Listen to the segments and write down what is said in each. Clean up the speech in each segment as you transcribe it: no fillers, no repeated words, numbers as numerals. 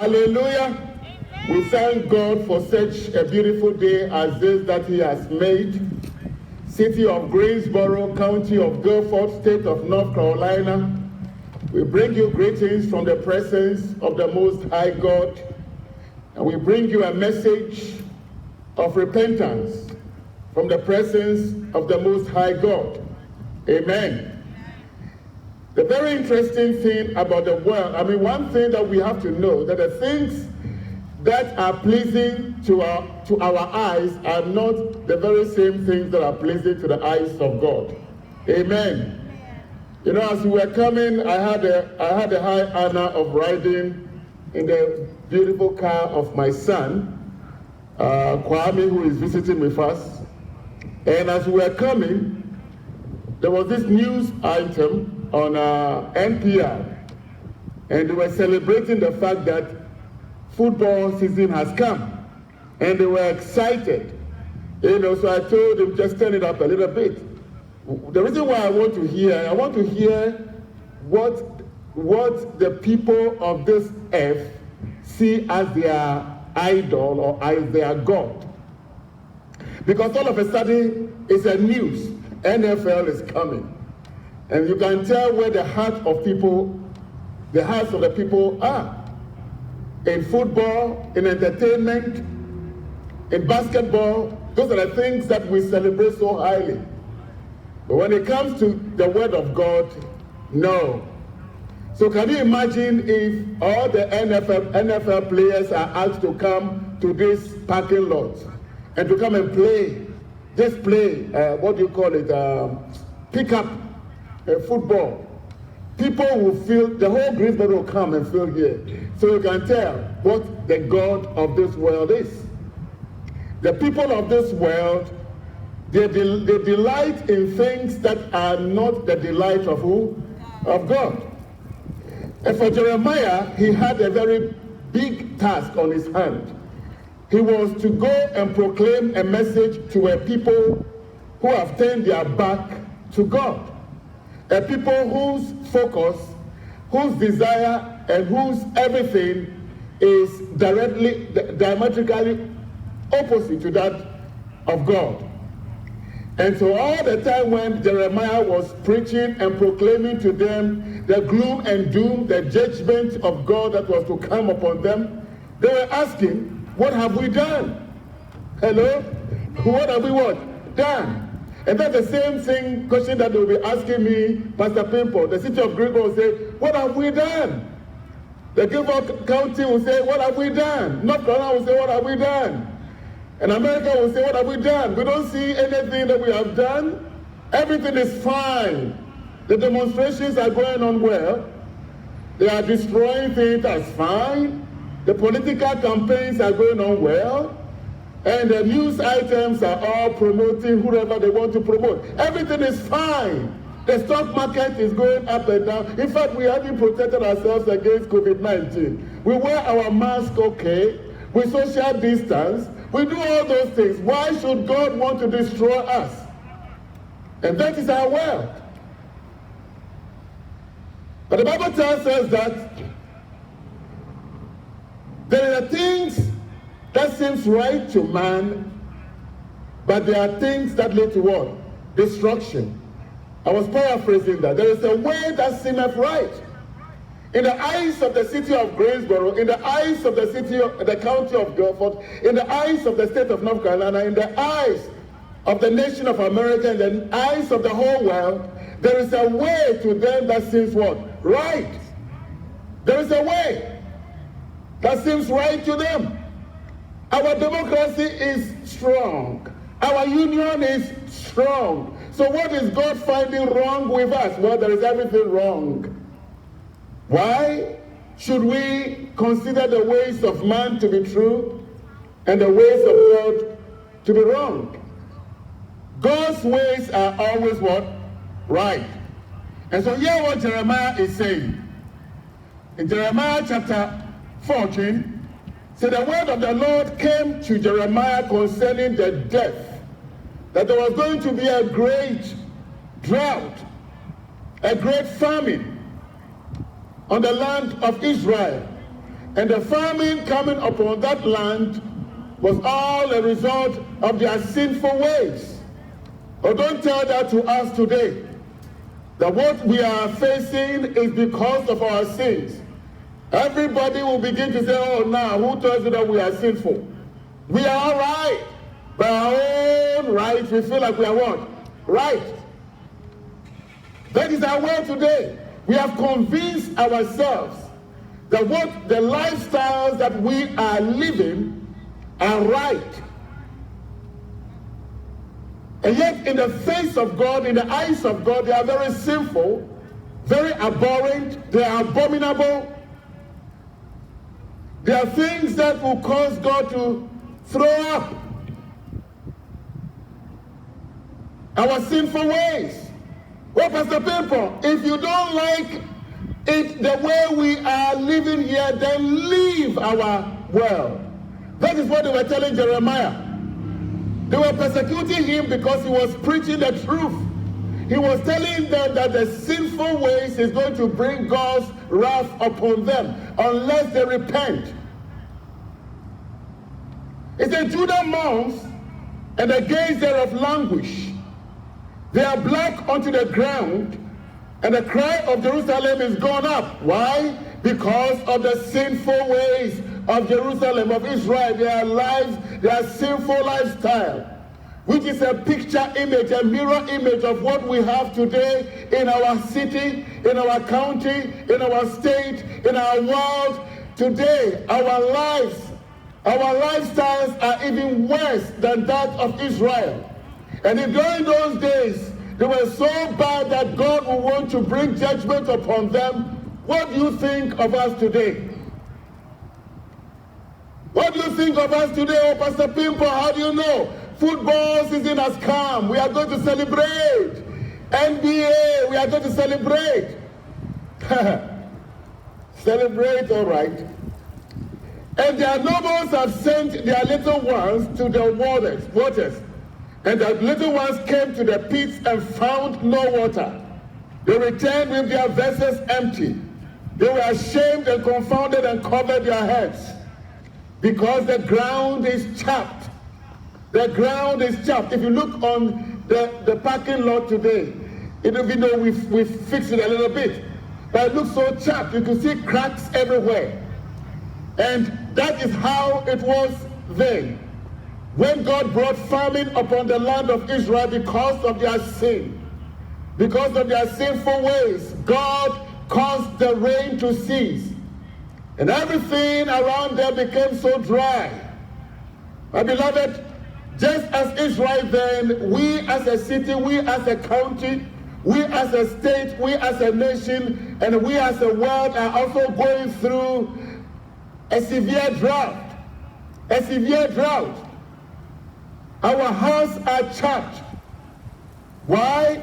Hallelujah. We thank God for such a beautiful day as this that He has made. City of Greensboro, County of Guilford, State of North Carolina. We bring you greetings from the presence of the Most High God. And we bring you a message of repentance from the presence of the Most High God. Amen. The very interesting thing about the world, one thing that we have to know, that the things that are pleasing to our eyes are not the very same things that are pleasing to the eyes of God. Amen. You know, as we were coming, I had the high honor of riding in the beautiful car of my son, Kwame, who is visiting with us. And as we were coming, there was this news item on NPR, and they were celebrating the fact that football season has come, and they were excited. You know, so I told them, just turn it up a little bit. The reason why I want to hear what the people of this earth see as their idol or as their God. Because all of a sudden, it's a news. NFL is coming. And you can tell where the hearts of the people are. In football, in entertainment, in basketball, those are the things that we celebrate so highly. But when it comes to the word of God, no. So can you imagine if all the NFL players are asked to come to this parking lot and to come and play, pick up football. People will feel, the whole Greensboro will come and feel here. So you can tell what the God of this world is. The people of this world, they delight in things that are not the delight of who? Of God. And for Jeremiah, he had a very big task on his hand. He was to go and proclaim a message to a people who have turned their back to God. A people whose focus, whose desire, and whose everything is diametrically opposite to that of God. And so all the time when Jeremiah was preaching and proclaiming to them the gloom and doom, the judgment of God that was to come upon them, they were asking, what have we done? Hello? What have we done? And that's the same question that they will be asking me, Pastor Pimple. The city of Greensboro will say, what have we done? The Guilford County will say, what have we done? North Carolina will say, what have we done? And America will say, what have we done? We don't see anything that we have done. Everything is fine. The demonstrations are going on well. They are destroying things, that's fine. The political campaigns are going on well. And the news items are all promoting whoever they want to promote. Everything is fine. The stock market is going up and down. In fact, we haven't protected ourselves against COVID-19. We wear our mask okay. We social distance. We do all those things. Why should God want to destroy us? And that is our world. But the Bible tells us that there are things that seems right to man, but there are things that lead to what? Destruction. I was paraphrasing that. There is a way that seemeth right. In the eyes of the city of Greensboro, in the eyes of the county of Guilford, in the eyes of the state of North Carolina, in the eyes of the nation of America, in the eyes of the whole world, there is a way to them that seems what? Right. There is a way that seems right to them. Our democracy is strong. Our union is strong. So what is God finding wrong with us? Well, there is everything wrong. Why should we consider the ways of man to be true and the ways of God to be wrong? God's ways are always what? Right. And so hear what Jeremiah is saying. In Jeremiah chapter 14, so the word of the Lord came to Jeremiah concerning the death, that there was going to be a great drought, a great famine on the land of Israel. And the famine coming upon that land was all a result of their sinful ways. But don't tell that to us today, that what we are facing is because of our sins. Everybody will begin to say, oh, now, who tells you that we are sinful? We are all right. By our own right, we feel like we are what? Right. That is our way today. We have convinced ourselves that what the lifestyles that we are living are right. And yet, in the face of God, in the eyes of God, they are very sinful, very abhorrent, they are abominable. They are things that will cause God to throw up our sinful ways. Well, Pastor Pimple, if you don't like it the way we are living here, then leave our world. That is what they were telling Jeremiah. They were persecuting him because he was preaching the truth. He was telling them that the sinful ways is going to bring God's wrath upon them unless they repent. It said, Judah mourns, and the gates thereof languish. They are black unto the ground, and the cry of Jerusalem is gone up. Why? Because of the sinful ways of Jerusalem, of Israel, their lives, their sinful lifestyle, which is a picture image, a mirror image of what we have today in our city, in our county, in our state, in our world. Today, our lives, our lifestyles are even worse than that of Israel. And if during those days they were so bad that God will want to bring judgment upon them, what do you think of us today? What do you think of us today? Oh, Pastor Pimple, how do you know? Football season has come. We are going to celebrate. NBA, we are going to celebrate. Celebrate, all right. And their nobles have sent their little ones to the waters. And the little ones came to the pits and found no water. They returned with their vessels empty. They were ashamed and confounded and covered their heads, because the ground is chapped. The ground is chapped. If you look on the parking lot today, even though we've fixed it a little bit, but it looks so chapped. You can see cracks everywhere. And that is how it was then, when God brought famine upon the land of Israel because of their sin. Because of their sinful ways, God caused the rain to cease. And everything around them became so dry. My beloved, just as Israel then, we as a city, we as a county, we as a state, we as a nation, and we as a world are also going through a severe drought. A severe drought. Our hearts are chapped. Why?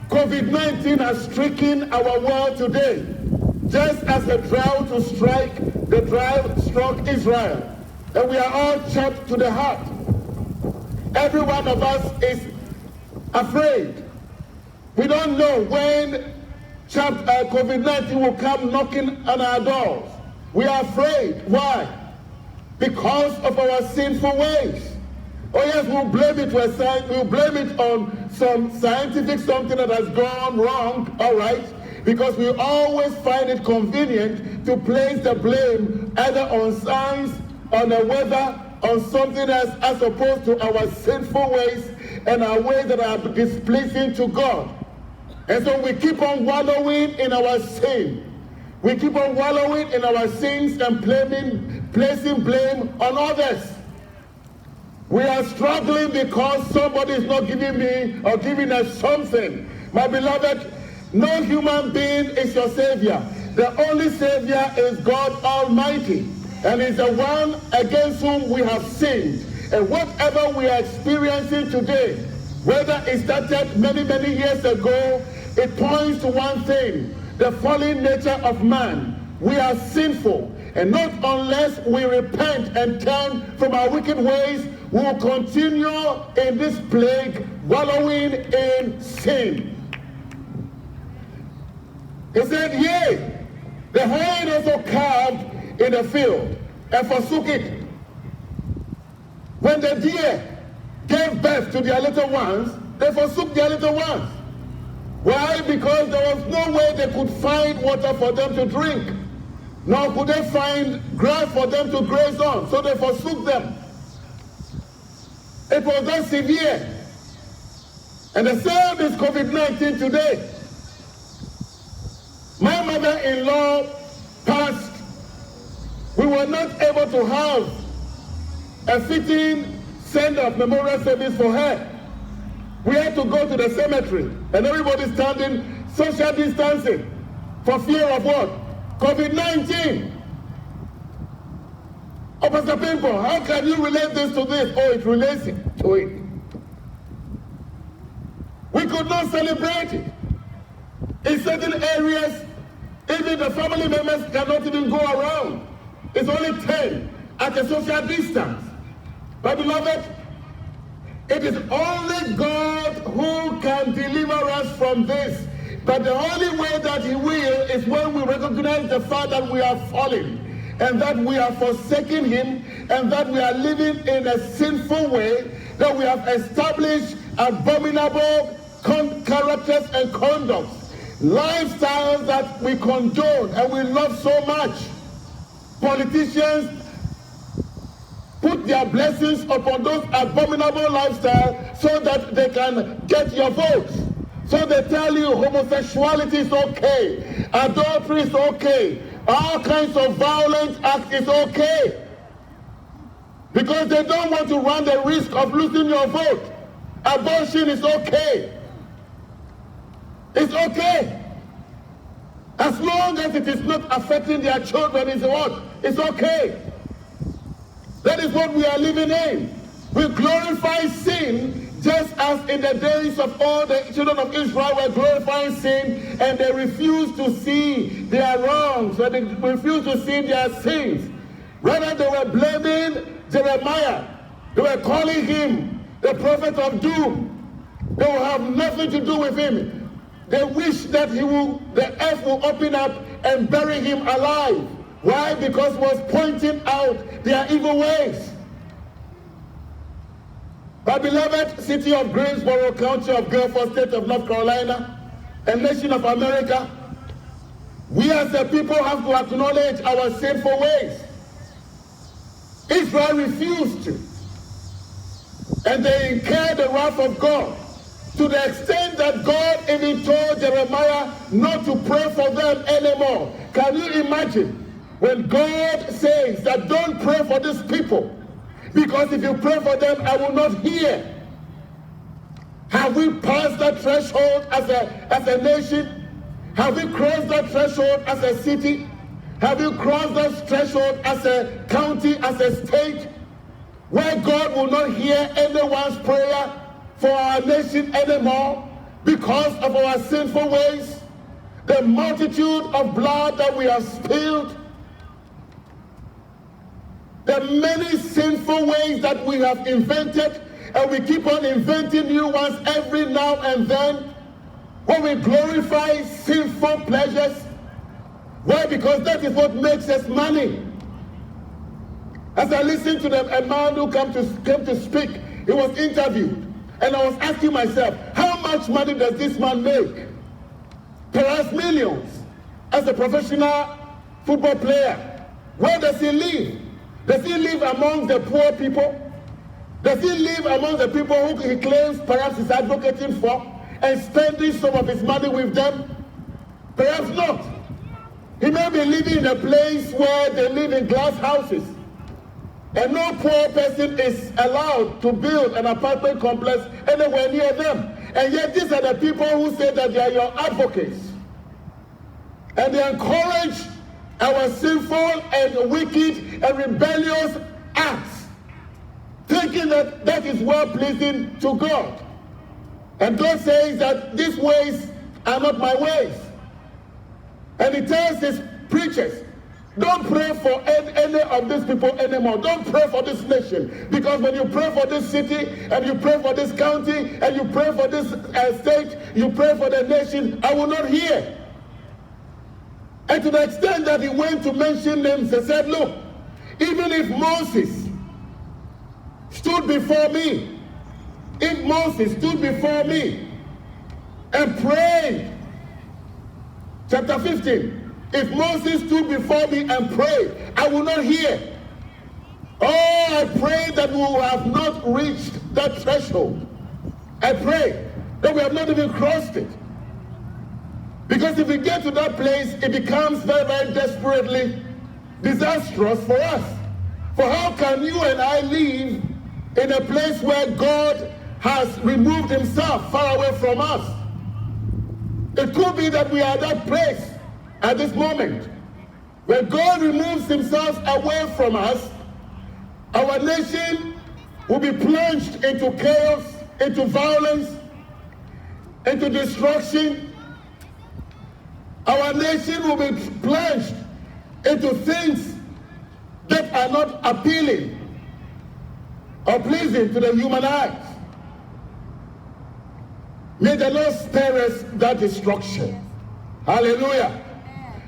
COVID-19 has stricken our world today. Just as the drought to strike, the drought struck Israel. And we are all chapped to the heart. Every one of us is afraid. We don't know when COVID-19 will come knocking on our doors. We are afraid. Why? Because of our sinful ways. Oh yes, we'll blame it on some scientific something that has gone wrong, all right? Because we always find it convenient to place the blame either on science, on the weather, on something else, as opposed to our sinful ways and our ways that are displeasing to God. And so we keep on wallowing in our sin. We keep on wallowing in our sins and placing blame on others. We are struggling because somebody is not giving me or giving us something. My beloved, no human being is your savior. The only savior is God Almighty, and is the one against whom we have sinned. And whatever we are experiencing today, whether it started many, many years ago, it points to one thing: the fallen nature of man. We are sinful, and not unless we repent and turn from our wicked ways, we will continue in this plague, wallowing in sin. He said, yea, the hand also carved in the field and forsook it. When the deer gave birth to their little ones, they forsook their little ones. Why? Because there was no way they could find water for them to drink, nor could they find grass for them to graze on, so they forsook them. It was that severe. And the same is COVID-19 today. My mother-in-law passed. We were not able to have a fitting send-off memorial service for her. We had to go to the cemetery, and everybody standing social distancing for fear of what? COVID-19. Oh, Pastor Pimpo, how can you relate this to this? Oh, it relates to it. We could not celebrate it. In certain areas, even the family members cannot even go around. It's only 10 at a social distance. But beloved, it is only God who can deliver us from this. But the only way that He will is when we recognize the fact that we are falling, and that we are forsaking Him, and that we are living in a sinful way, that we have established abominable characters and conducts, lifestyles that we condone and we love so much. Politicians put their blessings upon those abominable lifestyles so that they can get your votes. So they tell you homosexuality is okay, adultery is okay, all kinds of violent acts is okay. Because they don't want to run the risk of losing your vote. Abortion is okay. It's okay. As long as it is not affecting their children, it's what? It's okay. That is what we are living in. We glorify sin just as in the days of all the children of Israel were glorifying sin, and they refused to see their wrongs, and they refused to see their sins. Rather, they were blaming Jeremiah. They were calling him the prophet of doom. They will have nothing to do with him. They wish that the earth will open up and bury him alive. Why? Because he was pointing out their evil ways. My beloved city of Greensboro, county of Guilford, state of North Carolina, and nation of America, we as a people have to acknowledge our sinful ways. Israel refused to, and they incurred the wrath of God, to the extent that God even told Jeremiah not to pray for them anymore. Can you imagine when God says that don't pray for these people, because if you pray for them, I will not hear? Have we passed that threshold as a nation? Have we crossed that threshold as a city? Have you crossed that threshold as a county, as a state, where God will not hear anyone's prayer for our nation anymore because of our sinful ways? The multitude of blood that we have spilled, the many sinful ways that we have invented, and we keep on inventing new ones every now and then, when we glorify sinful pleasures. Why? Because that is what makes us money. As I listened to a man who came to speak, he was interviewed, and I was asking myself, how much money does this man make? Perhaps millions. As a professional football player, where does he live? Does he live among the poor people? Does he live among the people who he claims perhaps is advocating for and spending some of his money with them? Perhaps not. He may be living in a place where they live in glass houses, and no poor person is allowed to build an apartment complex anywhere near them. And yet these are the people who say that they are your advocates. And they encourage our sinful and wicked and rebellious acts, thinking that that is well-pleasing to God. And God says that these ways are not my ways. And He tells His preachers, don't pray for any of these people anymore. Don't pray for this nation. Because when you pray for this city, and you pray for this county, and you pray for this state, you pray for the nation, I will not hear. And to the extent that he went to mention names, he said, look, even if Moses stood before me, and prayed, chapter 15, if Moses stood before me and prayed, I will not hear. Oh, I pray that we will have not reached that threshold. I pray that we have not even crossed it. Because if we get to that place, it becomes very, very desperately disastrous for us. For how can you and I live in a place where God has removed himself far away from us? It could be that we are at that place at this moment where God removes himself away from us. Our nation will be plunged into chaos, into violence, into destruction. Our nation will be plunged into things that are not appealing or pleasing to the human eyes. May the Lord spare us that destruction. Hallelujah.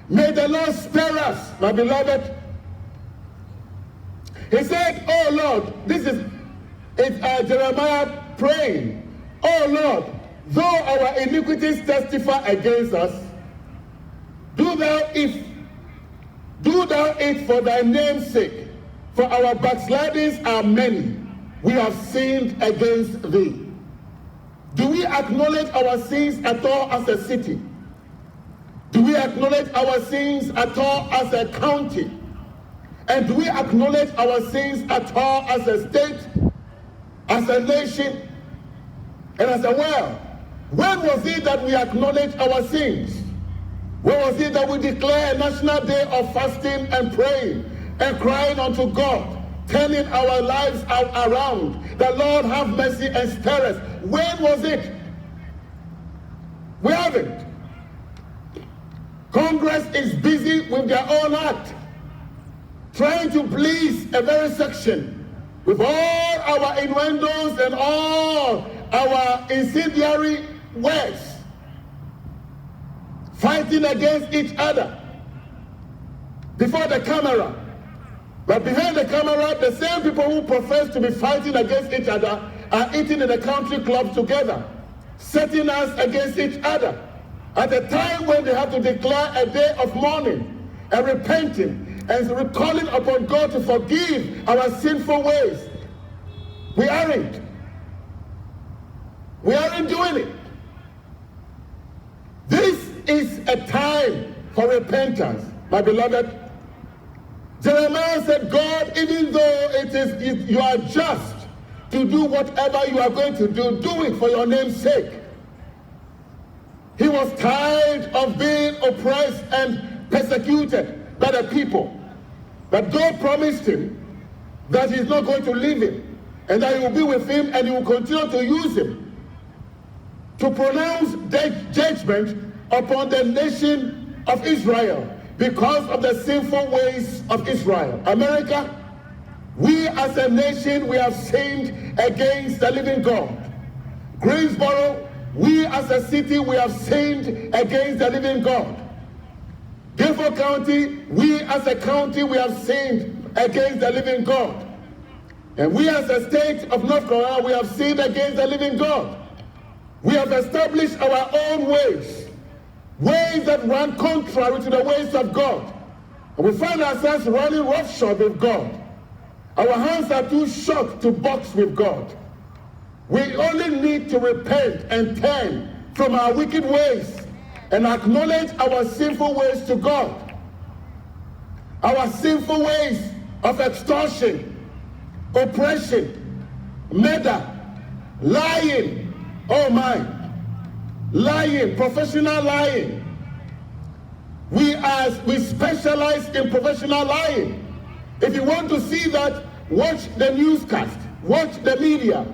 May the Lord spare us, my beloved. He said, oh Lord, it's Jeremiah praying. Oh Lord, though our iniquities testify against us, do thou it for thy name's sake, for our backslidings are many. We have sinned against thee. Do we acknowledge our sins at all as a city? Do we acknowledge our sins at all as a county? And do we acknowledge our sins at all as a state, as a nation, and as a world? When was it that we acknowledged our sins? When was it that we declared a national day of fasting and praying and crying unto God, turning our lives around? The Lord have mercy and spare us. When was it? We haven't. Congress is busy with their own act, trying to please a very section with all our innuendos and all our incendiary words, fighting against each other before the camera. But behind the camera, the same people who profess to be fighting against each other are eating in a country club together, setting us against each other at a time when they have to declare a day of mourning and repenting and calling upon God to forgive our sinful ways. We aren't. We aren't doing it. This is a time for repentance, my beloved. Jeremiah said, God, even though you are just to do whatever you are going to do, do it for your name's sake. He was tired of being oppressed and persecuted by the people. But God promised him that he's not going to leave him, and that he will be with him, and he will continue to use him to pronounce judgment upon the nation of Israel because of the sinful ways of Israel. America, we as a nation, we have sinned against the living God. Greensboro, we as a city, we have sinned against the living God. Guilford County, we as a county, we have sinned against the living God. And we as a state of North Carolina, we have sinned against the living God. We have established our own ways that run contrary to the ways of God. And we find ourselves running roughshod with God. Our hands are too short to box with God. We only need to repent and turn from our wicked ways and acknowledge our sinful ways to God. Our sinful ways of extortion, oppression, murder, lying, oh my, lying, professional lying. We specialize in professional lying. If you want to see that, watch the newscast, watch the media,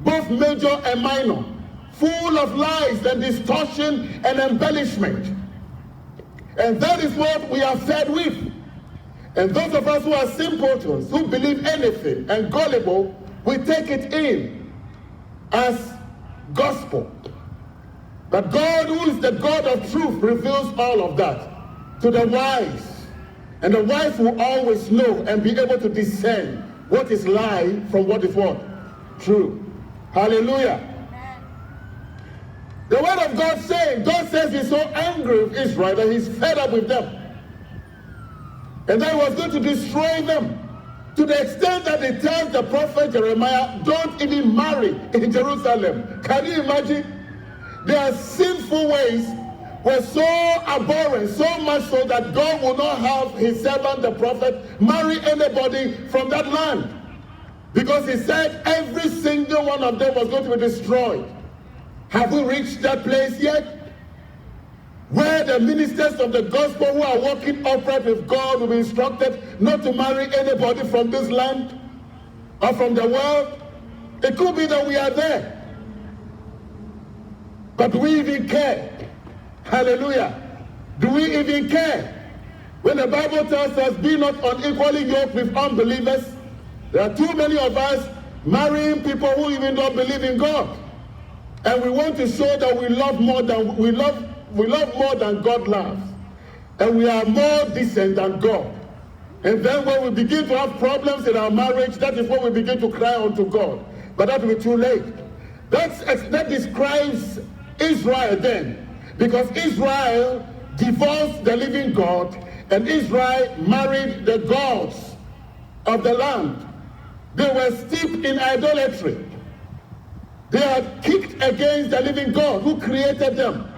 both major and minor, full of lies and distortion and embellishment. And that is what we are fed with. And those of us who are simpletons, who believe anything and gullible, we take it in as gospel. But God, who is the God of truth, reveals all of that. to the wise. And the wise will always know and be able to discern what is lie from what is what? True. Hallelujah. The word of God says he's so angry with Israel that he's fed up with them. And that he was going to destroy them. To the extent that he tells the prophet Jeremiah, don't even marry in Jerusalem. Can you imagine? Their sinful ways were so abhorrent, so much so that God will not have his servant, the prophet, marry anybody from that land. Because he said every single one of them was going to be destroyed. Have we reached that place yet? Where the ministers of the gospel who are walking upright with God will be instructed not to marry anybody from this land or from the world? It could be that we are there. But do we even care? Hallelujah. Do we even care? When the Bible tells us, be not unequally yoked with unbelievers, there are too many of us marrying people who even don't believe in God. And we want to show that we love more than more than God loves. And we are more decent than God. And then when we begin to have problems in our marriage, that is when we begin to cry unto God. But that will be too late. That describes Israel then. Because Israel divorced the living God, and Israel married the gods of the land. They were steeped in idolatry. They had kicked against the living God who created them.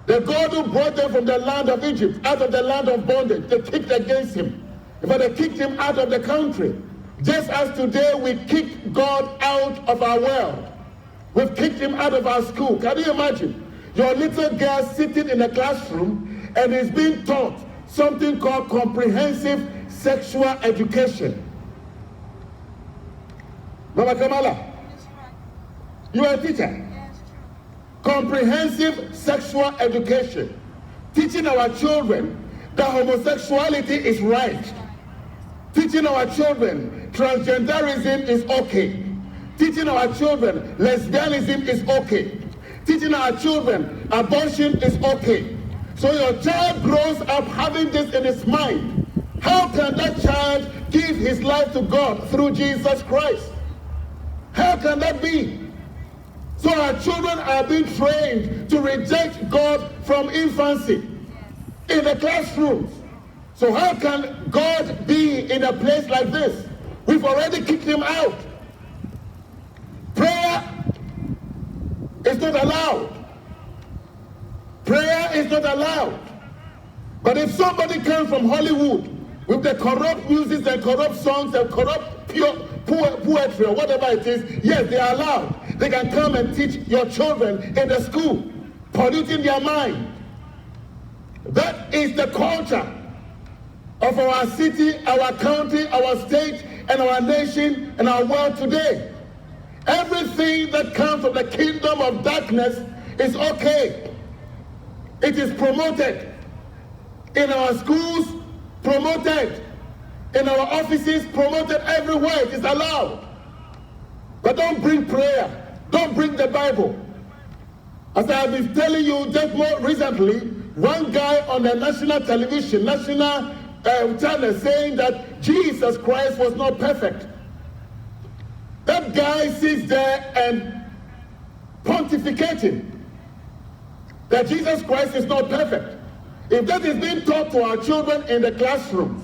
The God who brought them from the land of Egypt, out of the land of bondage. They kicked against him. In fact, they kicked him out of the country. Just as today we kicked God out of our world. We've kicked him out of our school. Can you imagine? Your little girl sitting in a classroom and is being taught something called comprehensive sexual education. Mama Kamala, you are a teacher. Comprehensive sexual education. Teaching our children that homosexuality is right. Teaching our children transgenderism is okay. Teaching our children lesbianism is okay. Teaching our children abortion is okay. So your child grows up having this in his mind. How can that child give his life to God through Jesus Christ? How can that be? So our children are being trained to reject God from infancy in the classrooms. So how can God be in a place like this? We've already kicked him out. Prayer is not allowed. Prayer is not allowed. But if somebody comes from Hollywood with the corrupt music and corrupt songs and corrupt poetry or whatever it is, yes, they are allowed. They can come and teach your children in the school, polluting their mind. That is the culture of our city, our county, our state, and our nation, and our world today. Everything that comes from the kingdom of darkness is okay. It is promoted in our schools, promoted in our offices, promoted everywhere. It is allowed. But don't bring prayer. Don't bring the Bible. As I have been telling you just more recently, one guy on the national television, national channel, saying that Jesus Christ was not perfect. That guy sits there and pontificating that Jesus Christ is not perfect. If that is being taught to our children in the classrooms,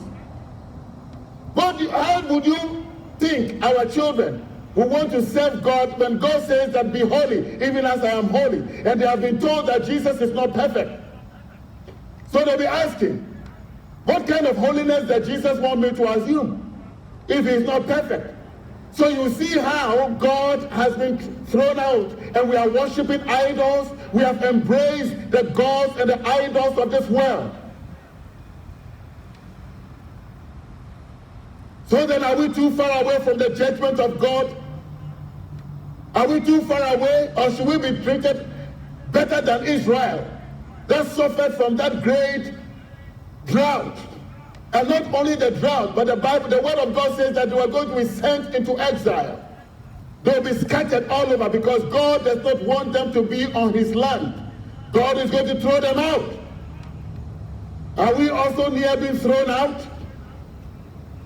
how would you think our children who want to serve God when God says that be holy, even as I am holy, and they have been told that Jesus is not perfect? So they'll be asking, what kind of holiness does Jesus want me to assume if he's not perfect? So you see how God has been thrown out and we are worshiping idols. We have embraced the gods and the idols of this world. So then are we too far away from the judgment of God? Are we too far away, or should we be treated better than Israel that suffered from that great drought? And not only the drought, but the Bible, the word of God says that they were going to be sent into exile. They'll be scattered all over because God does not want them to be on his land. God is going to throw them out. Are we also near being thrown out?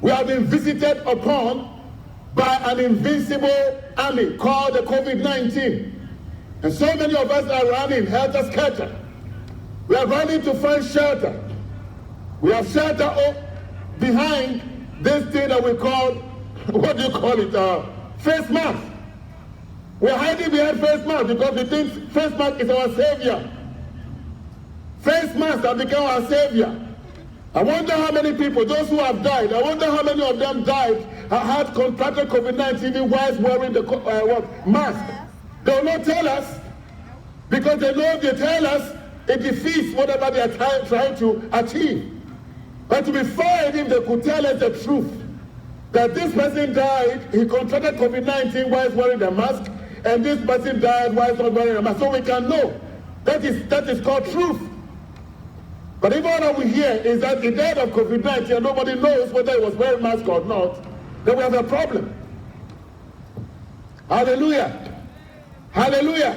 We have been visited upon by an invincible army called the COVID-19. And so many of us are running helter-skelter. We are running to find shelter. We have shelter behind this thing that we call, what do you call it, face mask. We're hiding behind face mask because we think face mask is our savior. Face masks have become our savior. I wonder how many people, those who have died, I wonder how many of them died, had contracted COVID-19 whilst wearing the mask. They will not tell us, because they know if they tell us, it defeats whatever they are trying to achieve. But to be fair, if they could tell us the truth, that this person died, he contracted COVID-19 whilst wearing the mask, and this person died whilst not wearing a mask, so we can know. That is called truth. But if all that we hear is that he died of COVID-19 and nobody knows whether he was wearing a mask or not, then we have a problem. Hallelujah. Hallelujah.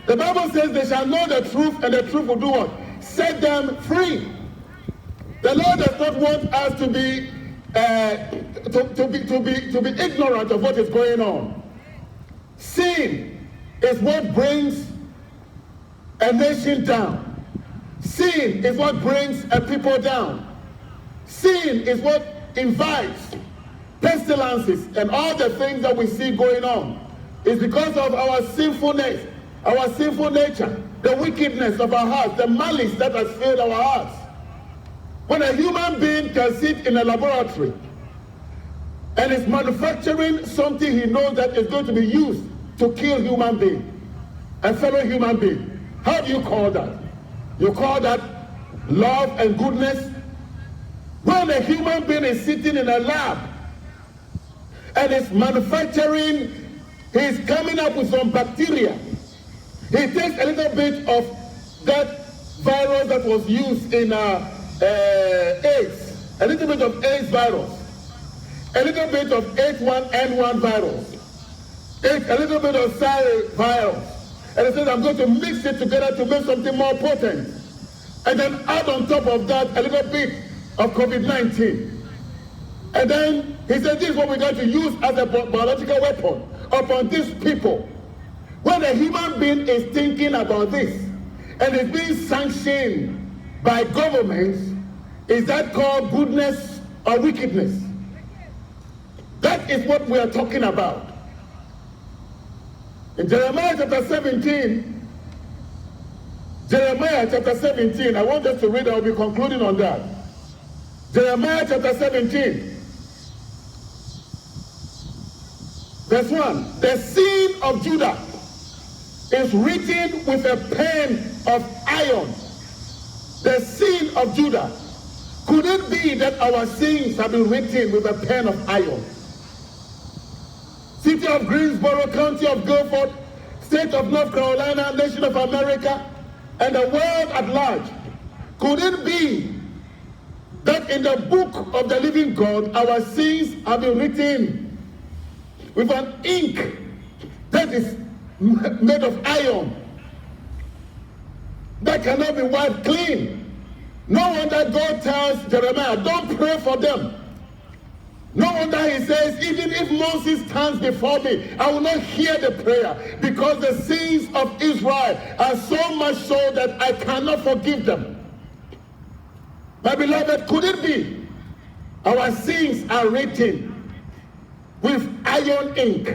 The Bible says they shall know the truth, and the truth will do what? Set them free. The Lord does not want us to be ignorant of what is going on. Sin is what brings a nation down. Sin is what brings a people down. Sin is what invites pestilences and all the things that we see going on. It's because of our sinfulness, our sinful nature, the wickedness of our hearts, the malice that has filled our hearts. When a human being can sit in a laboratory and is manufacturing something he knows that is going to be used to kill human being, a fellow human being, how do you call that? You call that love and goodness? When a human being is sitting in a lab and is manufacturing, he's coming up with some bacteria. He takes a little bit of that virus that was used in AIDS, a little bit of AIDS virus, a little bit of H1N1 virus, a little bit of SARS virus, and he says, I'm going to mix it together to make something more potent. And then add on top of that a little bit of COVID-19. And then he said, this is what we're going to use as a biological weapon upon these people. When a human being is thinking about this and is being sanctioned by governments, is that called goodness or wickedness? That is what we are talking about. In Jeremiah chapter 17, I want us to read, I'll be concluding on that. Jeremiah chapter 17, verse 1. The sin of Judah is written with a pen of iron. The sin of Judah. Could it be that our sins have been written with a pen of iron? City of Greensboro, County of Guilford, State of North Carolina, Nation of America, and the world at large. Could it be that in the book of the living God, our sins have been written with an ink that is made of iron, that cannot be wiped clean? No wonder God tells Jeremiah, don't pray for them. No wonder he says, even if Moses stands before me, I will not hear the prayer, because the sins of Israel are so much so that I cannot forgive them. My beloved, could it be our sins are written with iron ink?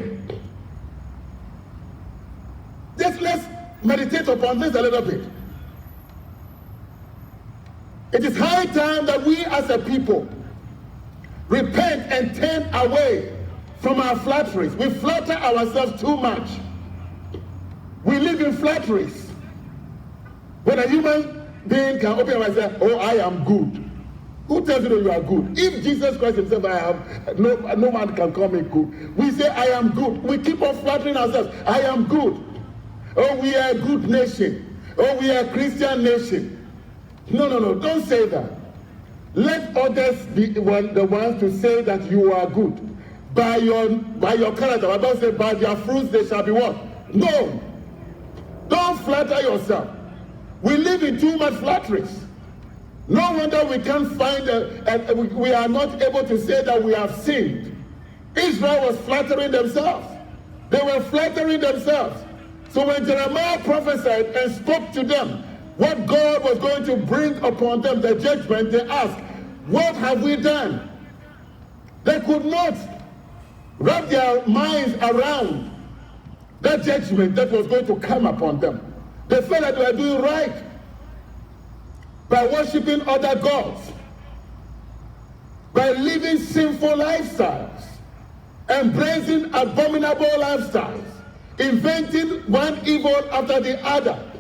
Just let's meditate upon this a little bit. It is high time that we as a people repent and turn away from our flatteries. We flatter ourselves too much. We live in flatteries. When a human being can open and say, oh, I am good. Who tells you that you are good? If Jesus Christ himself, no man can call me good. We say, I am good. We keep on flattering ourselves. I am good. Oh, we are a good nation. Oh, we are a Christian nation. No, don't say that. Let others be the ones to say that you are good. By your character, I don't say by their fruits they shall be what? No. Don't flatter yourself. We live in too much flatteries. No wonder we can't find, we are not able to say that we have sinned. Israel was flattering themselves. They were flattering themselves. So when Jeremiah prophesied and spoke to them what God was going to bring upon them, the judgment, they asked, what have we done? They could not wrap their minds around that judgment that was going to come upon them. They felt that they were doing right by worshiping other gods, by living sinful lifestyles, embracing abominable lifestyles, inventing one evil after the other,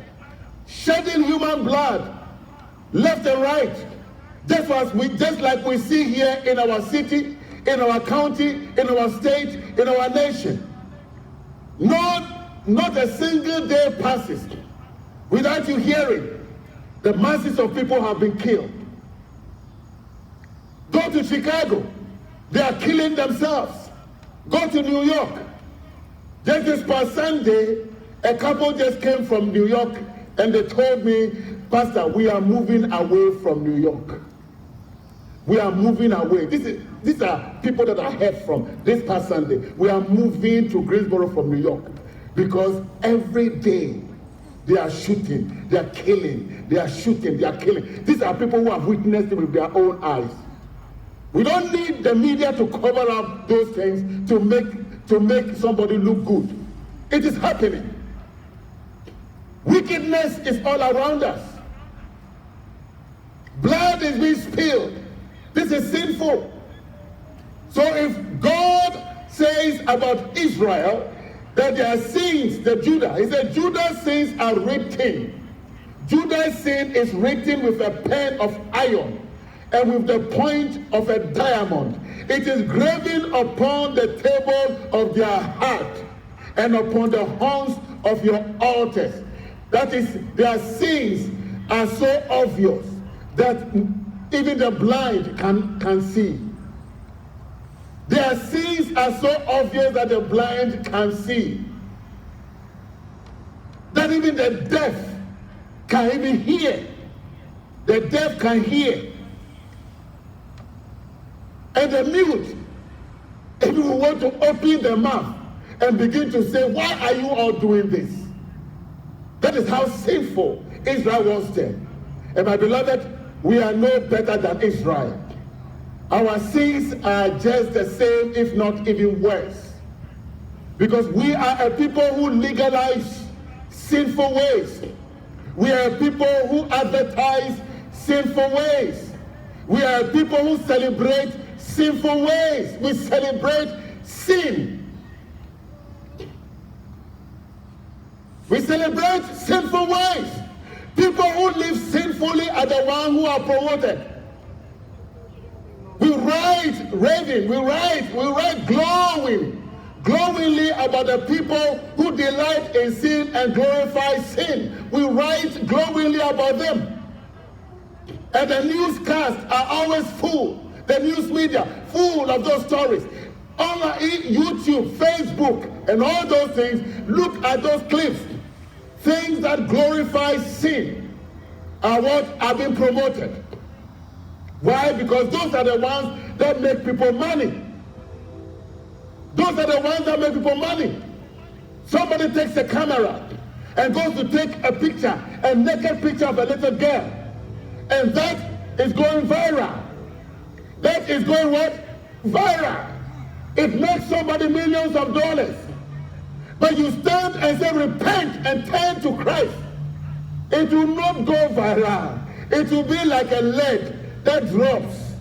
shedding human blood left and right, just like we see here in our city, in our county, in our state, in our nation. Not a single day passes without you hearing the masses of people have been killed. Go to Chicago, they are killing themselves. Go to New York. Just this past Sunday, a couple just came from New York and they told me, Pastor, we are moving away from New York. We are moving away. These are people that I heard from this past Sunday. We are moving to Greensboro from New York because every day they are shooting, they are killing, they are shooting, they are killing. These are people who have witnessed it with their own eyes. We don't need the media to cover up those things to make somebody look good. It is happening. Wickedness is all around us. Blood is being spilled. This is sinful. So if God says about Israel that their sins, he said Judah's sins are written. Judah's sin is written with a pen of iron and with the point of a diamond. It is graven upon the table of their heart and upon the horns of your altars. That is, their sins are so obvious that even the blind can see. Their sins are so obvious that the blind can see. That even the deaf can even hear. The deaf can hear. And the mute, if you want to open their mouth and begin to say, why are you all doing this? That is how sinful Israel was then. And my beloved, we are no better than Israel. Our sins are just the same, if not even worse. Because we are a people who legalize sinful ways. We are a people who advertise sinful ways. We are a people who celebrate sinful ways. We celebrate sin. We celebrate sinful ways. People who live sinfully are the ones who are promoted. We write raving, we write glowingly about the people who delight in sin and glorify sin. We write glowingly about them. And the newscasts are always full, the news media, full of those stories. On YouTube, Facebook, and all those things, look at those clips. Things that glorify sin are what are being promoted. Why? Because those are the ones that make people money. Those are the ones that make people money. Somebody takes a camera and goes to take a picture, a naked picture of a little girl. And that is going viral. That is going what? Viral. It makes somebody millions of dollars. But you stand and say, repent and turn to Christ. It will not go viral. It will be like a lead that drops.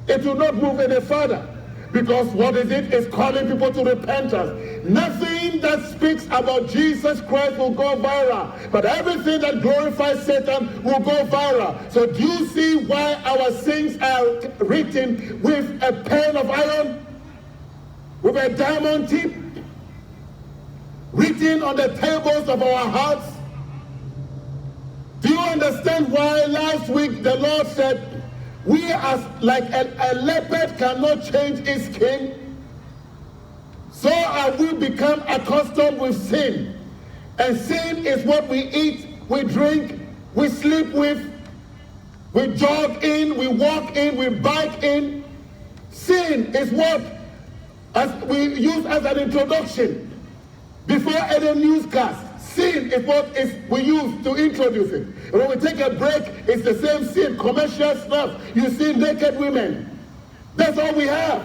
It will not move any further. Because what is it? It's calling people to repentance. Nothing that speaks about Jesus Christ will go viral. But everything that glorifies Satan will go viral. So do you see why our sins are written with a pen of iron? With a diamond tip? Written on the tables of our hearts? Do you understand why last week the Lord said, we as like a leopard cannot change its skin, so have we become accustomed with sin. And sin is what we eat, we drink, we sleep with, We jog in, we walk in, we bike in. Sin is what as we use as an introduction before any newscast. Sin is what we use to introduce it. And when we take a break, it's the same sin, commercial stuff. You see naked women. That's all we have.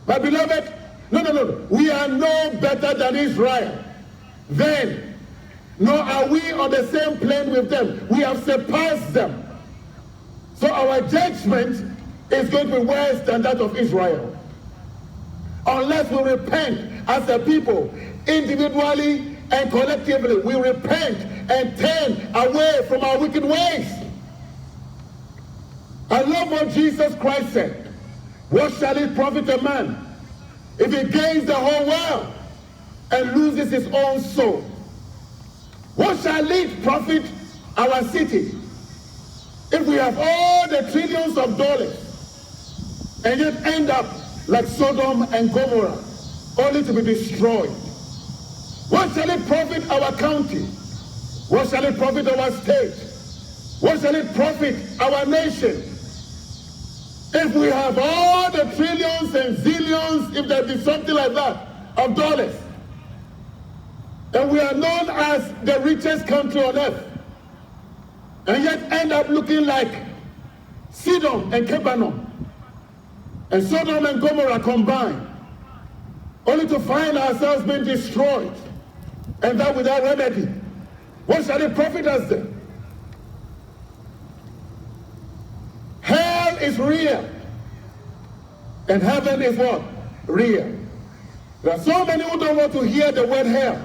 My beloved, no. We are no better than Israel. Then, nor are we on the same plane with them. We have surpassed them. So our judgment is going to be worse than that of Israel. Unless we repent as a people, individually and collectively, we repent and turn away from our wicked ways. I love what Jesus Christ said. What shall it profit a man if he gains the whole world and loses his own soul? What shall it profit our city if we have all the trillions of dollars and yet end up like Sodom and Gomorrah, only to be destroyed? What shall it profit our county? What shall it profit our state? What shall it profit our nation? If we have all the trillions and zillions, if there be something like that, of dollars, and we are known as the richest country on earth, and yet end up looking like Sodom and Lebanon, and Sodom and Gomorrah combined, only to find ourselves being destroyed, and that without remedy. What shall it profit us then? Hell is real, and heaven is what? Real. There are so many who don't want to hear the word hell.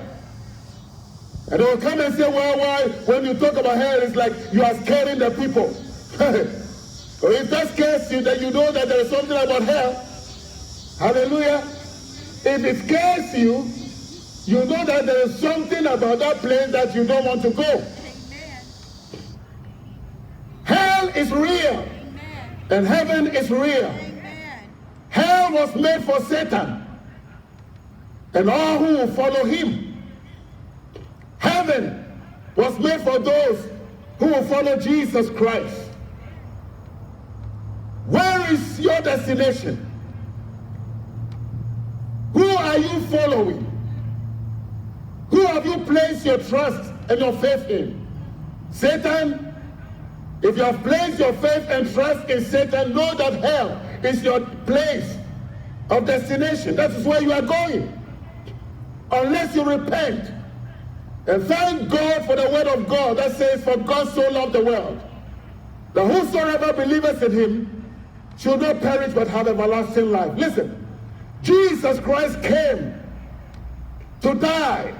And they will come and say, well, why? When you talk about hell, it's like you are scaring the people. So if that scares you, then you know that there is something about hell. Hallelujah. If it scares you, you know that there is something about that place that you don't want to go. Amen. Hell is real. Amen. And heaven is real. Amen. Hell was made for Satan and all who will follow him. Heaven was made for those who will follow Jesus Christ. Where is your destination? Who are you following? Who have you placed your trust and your faith in? Satan? If you have placed your faith and trust in Satan, know that hell is your place of destination. That is where you are going. Unless you repent. And thank God for the word of God that says, for God so loved the world, that whosoever believeth in him should not perish but have everlasting life. Listen, Jesus Christ came to die,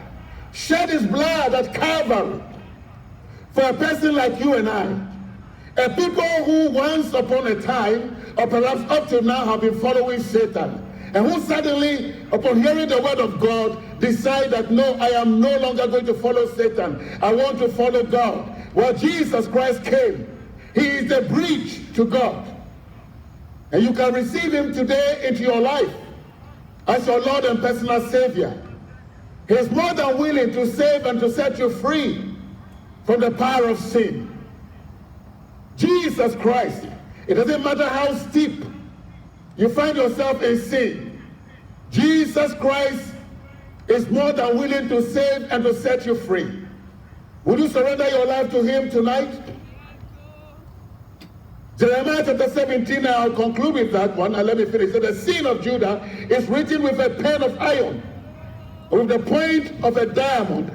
shed his blood at Calvary for a person like you and I. A people who once upon a time, or perhaps up to now, have been following Satan. And who suddenly, upon hearing the word of God, decide that no, I am no longer going to follow Satan. I want to follow God. Well, Jesus Christ came. He is the bridge to God. And you can receive him today into your life as your Lord and personal Savior. He is more than willing to save and to set you free from the power of sin. Jesus Christ. It doesn't matter how steep you find yourself in sin. Jesus Christ is more than willing to save and to set you free. Will you surrender your life to him tonight? Jeremiah chapter 17, I'll conclude with that one, and let me finish. So the sin of Judah is written with a pen of iron, with the point of a diamond.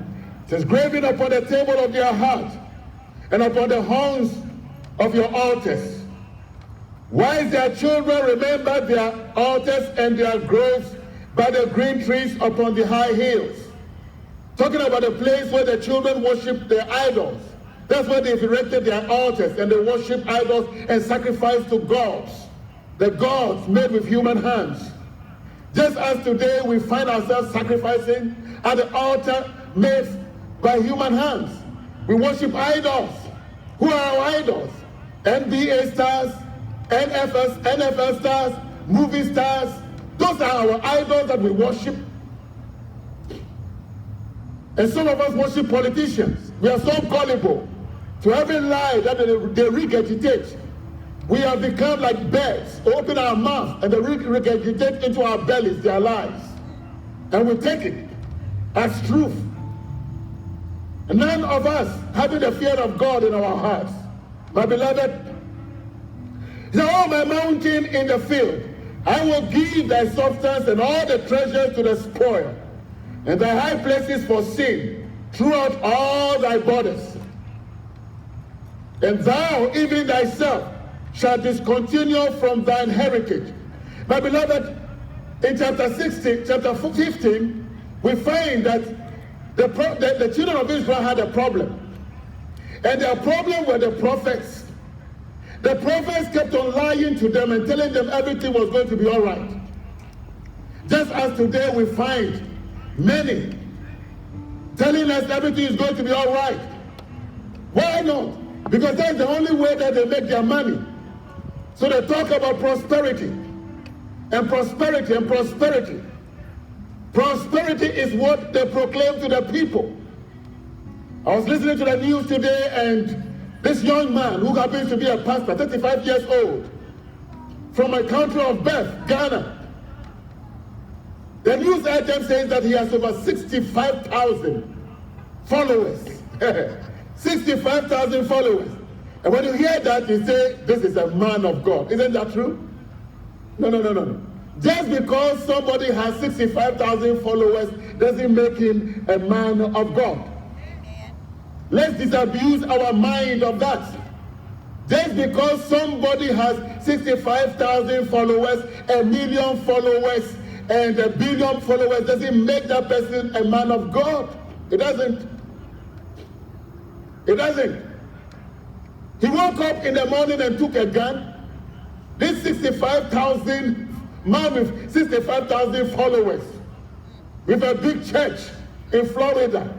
It is graven upon the table of your heart, and upon the horns of your altars. While their children remember their altars and their groves by the green trees upon the high hills. Talking about the place where the children worship their idols. That's where they've erected their altars and they worship idols and sacrifice to gods. The gods made with human hands. Just as today we find ourselves sacrificing at the altar made by human hands. We worship idols. Who are our idols? NBA stars, NFL stars, movie stars. Those are our idols that we worship. And some of us worship politicians. We are so gullible. To every lie that they regurgitate, we have become like birds, open our mouth, and they regurgitate into our bellies their lies. And we take it as truth. And none of us having the fear of God in our hearts. My beloved, oh, my mountain in the field, I will give thy substance and all the treasures to the spoil, and thy high places for sin throughout all thy borders. And thou, even thyself, shalt discontinue from thine heritage. My beloved, in chapter 15, we find that the children of Israel had a problem. And their problem were the prophets. The prophets kept on lying to them and telling them everything was going to be all right. Just as today we find many telling us everything is going to be all right. Why not? Because that's the only way that they make their money. So they talk about prosperity and prosperity and prosperity. Prosperity is what they proclaim to the people. I was listening to the news today, and this young man who happens to be a pastor, 35 years old, from my country of birth, Ghana. The news item says that he has over 65,000 followers. 65,000 followers. And when you hear that, you say, this is a man of God. Isn't that true? No. Just because somebody has 65,000 followers doesn't make him a man of God. Let's disabuse our mind of that. Just because somebody has 65,000 followers, 1 million followers, and 1 billion followers doesn't make that person a man of God. It doesn't. It doesn't. He woke up in the morning and took a gun. This 65,000 man with 65,000 followers, with a big church in Florida,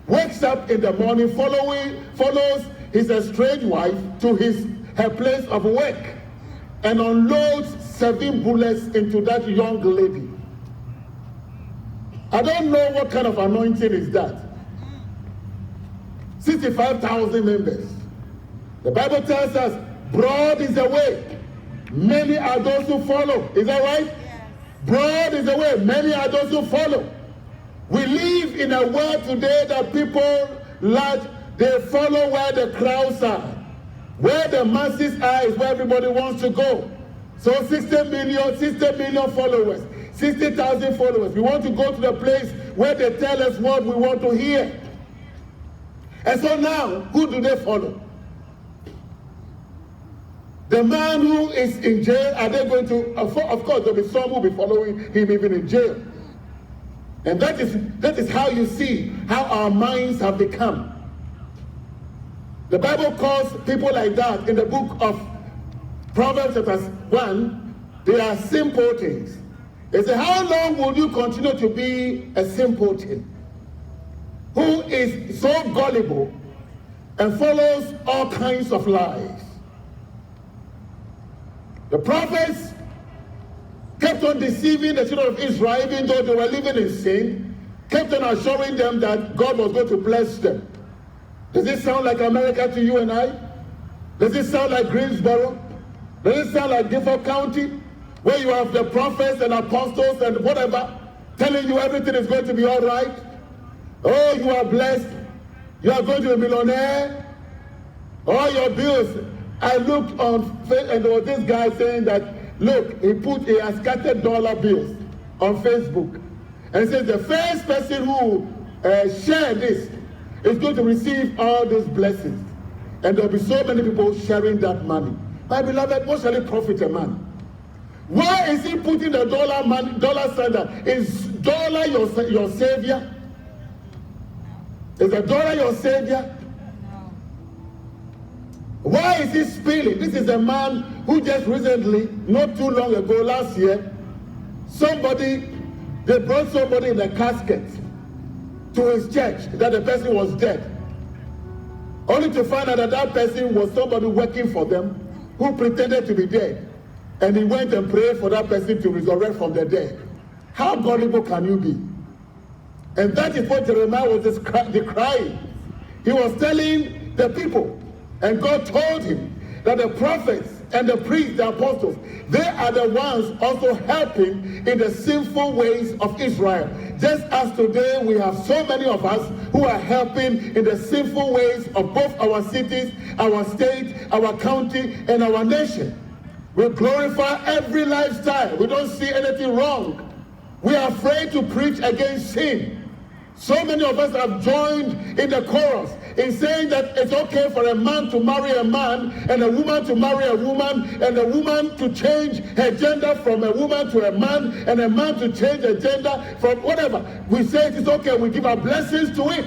wakes up in the morning, follows his estranged wife to her place of work, and unloads 7 bullets into that young lady. I don't know what kind of anointing is that. 65,000 members. The Bible tells us, broad is the way, many are those who follow. Is that right? Yes. Broad is the way, many are those who follow. We live in a world today that people they follow where the crowds are. Where the masses are is where everybody wants to go. So 60 million followers, 60,000 followers. We want to go to the place where they tell us what we want to hear. And so now, who do they follow? The man who is in jail, are they going to, of course, there'll be some who will be following him even in jail. And that is how you see how our minds have become. The Bible calls people like that in the book of Proverbs chapter 1, they are simpletons. They say, how long will you continue to be a simpleton who is so gullible and follows all kinds of lies? The prophets kept on deceiving the children of Israel, even though they were living in sin, kept on assuring them that God was going to bless them. Does it sound like America to you and I? Does it sound like Greensboro? Does it sound like Gifford County, where you have the prophets and apostles and whatever, telling you everything is going to be all right? Oh, you are blessed. You are going to be a millionaire. All your bills. I looked on Facebook, and there was this guy saying that, look, he has scattered dollar bills on Facebook. And he says the first person who shared this is going to receive all these blessings. And there'll be so many people sharing that money. My beloved, what shall it profit a man? Why is he putting the dollar standard? Is dollar your savior? Is the dollar your savior? Why is he spilling? This is a man who just recently, not too long ago, last year, they brought somebody in a casket to his church that the person was dead. Only to find out that that person was somebody working for them who pretended to be dead. And he went and prayed for that person to resurrect from the dead. How gullible can you be? And that is what Jeremiah was decrying. He was telling the people. And God told him that the prophets and the priests, the apostles, they are the ones also helping in the sinful ways of Israel. Just as today we have so many of us who are helping in the sinful ways of both our cities, our state, our county, and our nation. We glorify every lifestyle. We don't see anything wrong. We are afraid to preach against sin. So many of us have joined in the chorus in saying that it's okay for a man to marry a man and a woman to marry a woman and a woman to change her gender from a woman to a man and a man to change her gender from whatever. We say it is okay. We give our blessings to it.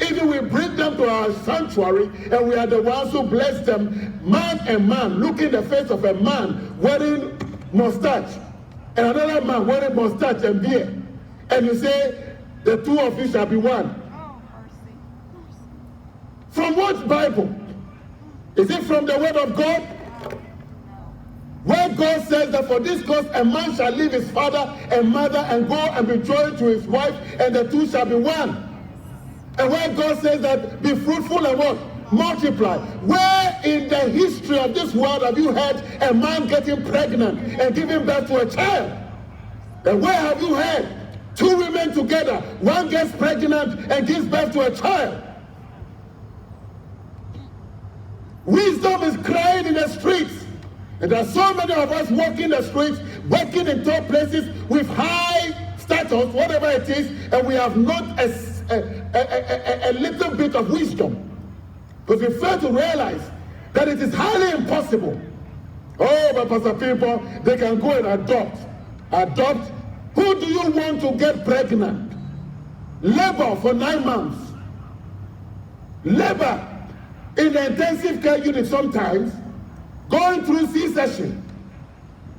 Even we bring them to our sanctuary and we are the ones who bless them. Man and man, look in the face of a man wearing mustache and another man wearing mustache and beard. And you say, the two of you shall be one. From what Bible? Is it from the word of God? Where God says that for this cause a man shall leave his father and mother and go and be joined to his wife and the two shall be one. And where God says that be fruitful and what? Multiply. Where in the history of this world have you heard a man getting pregnant and giving birth to a child? And where have you heard two women together, one gets pregnant and gives birth to a child? Wisdom is crying in the streets. And there are so many of us walking the streets, working in top places with high status, whatever it is, and we have not a little bit of wisdom. Because we fail to realize that it is highly impossible. Oh, but Pastor people, they can go and adopt. Adopt? Who do you want to get pregnant? Labor for 9 months. Labor in the intensive care unit sometimes, going through C-section.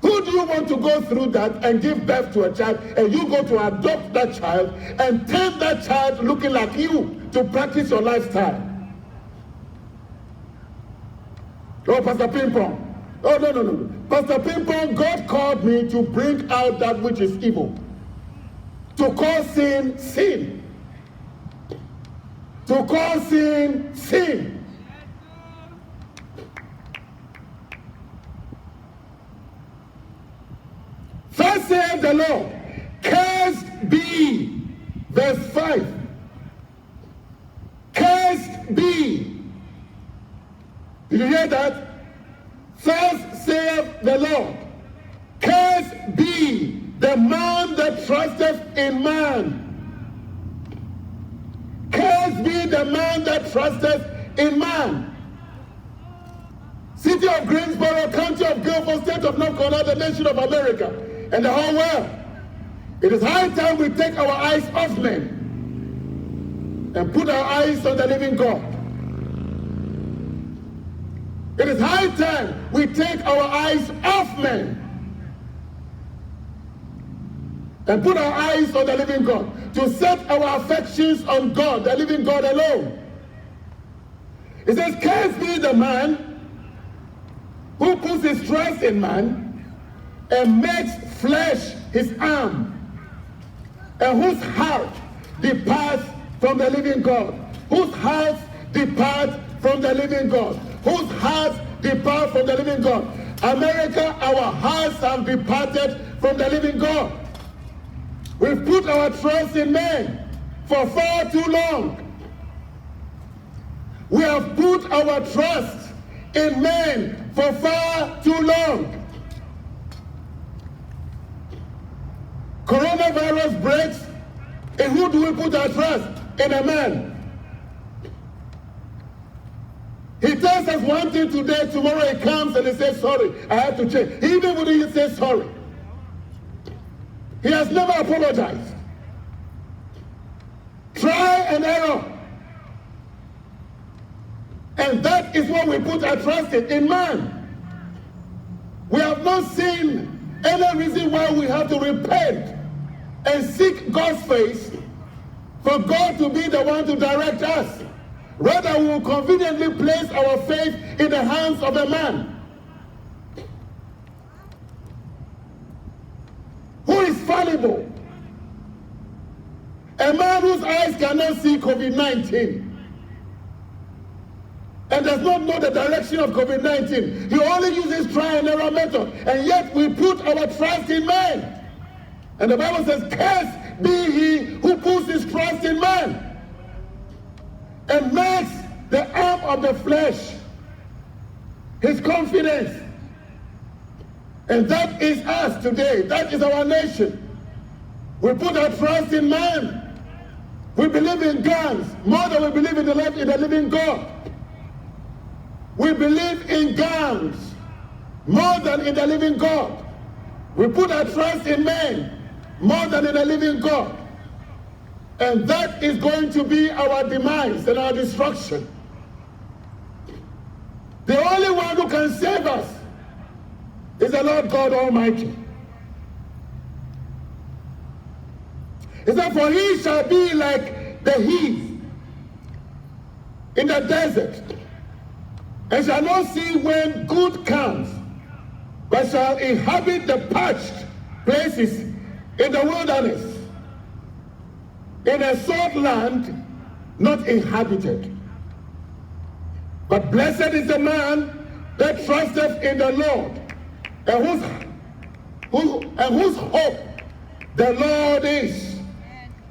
Who do you want to go through that and give birth to a child and you go to adopt that child and turn that child looking like you to practice your lifestyle? Oh, Pastor Pimpong. Oh, no. Pastor Pimpong, God called me to bring out that which is evil. To call sin, sin. To call sin, sin. Thus saith the Lord, cursed be, verse 5. Cursed be. Did you hear that? Thus saith the Lord, cursed be the man that trusteth in man. Cursed be the man that trusteth in man. City of Greensboro, County of Guilford, State of North Carolina, the nation of America, and the whole world. It is high time we take our eyes off men and put our eyes on the living God. It is high time we take our eyes off men and put our eyes on the living God, to set our affections on God, the living God alone. It says, cursed be the man who puts his trust in man and makes flesh his arm, and whose heart departs from the living God. Whose hearts depart from the living God. Whose hearts depart from the living God. America, our hearts have departed from the living God. We've put our trust in men for far too long. We have put our trust in men for far too long. Coronavirus breaks. In who do we put our trust? In a man. He tells us one thing today, tomorrow he comes and he says, sorry, I have to change. He even wouldn't say sorry. He has never apologized. Try and error. And that is what we put our trust in man. We have not seen any reason why we have to repent and seek God's face for God to be the one to direct us. Rather, we will conveniently place our faith in the hands of a man who is fallible. A man whose eyes cannot see COVID-19. and does not know the direction of COVID-19. He only uses trial and error method, and yet we put our trust in man. And the Bible says, cursed be he who puts his trust in man and makes the arm of the flesh his confidence. And that is us today. That is our nation. We put our trust in man. We believe in guns more than we believe in the living God. We believe in guns more than in the living God. We put our trust in men more than in the living God. And that is going to be our demise and our destruction. The only one who can save us is the Lord God Almighty. He said, for he shall be like the heath in the desert, and shall not see when good comes, but shall inhabit the parched places in the wilderness, in a salt land not inhabited. But blessed is the man that trusteth in the Lord, and whose hope the Lord is.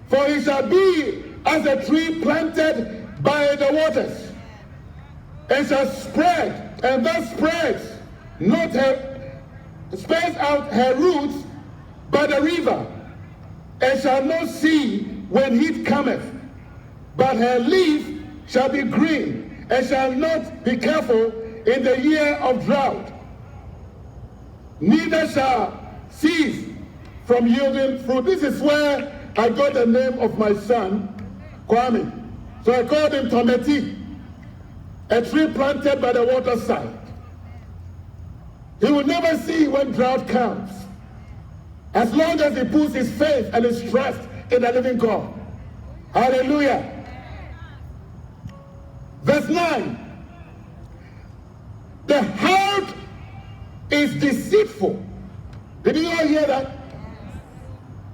For he shall be as a tree planted by the waters, and shall spread, and thus spreads out her roots by the river, and shall not see when heat cometh, but her leaf shall be green, and shall not be careful in the year of drought, neither shall cease from yielding fruit. This is where I got the name of my son, Kwame. So I called him Tometi, a tree planted by the waterside. He will never see when drought comes, as long as he puts his faith and his trust in the living God. Hallelujah. Verse 9. The heart is deceitful. Did you all hear that?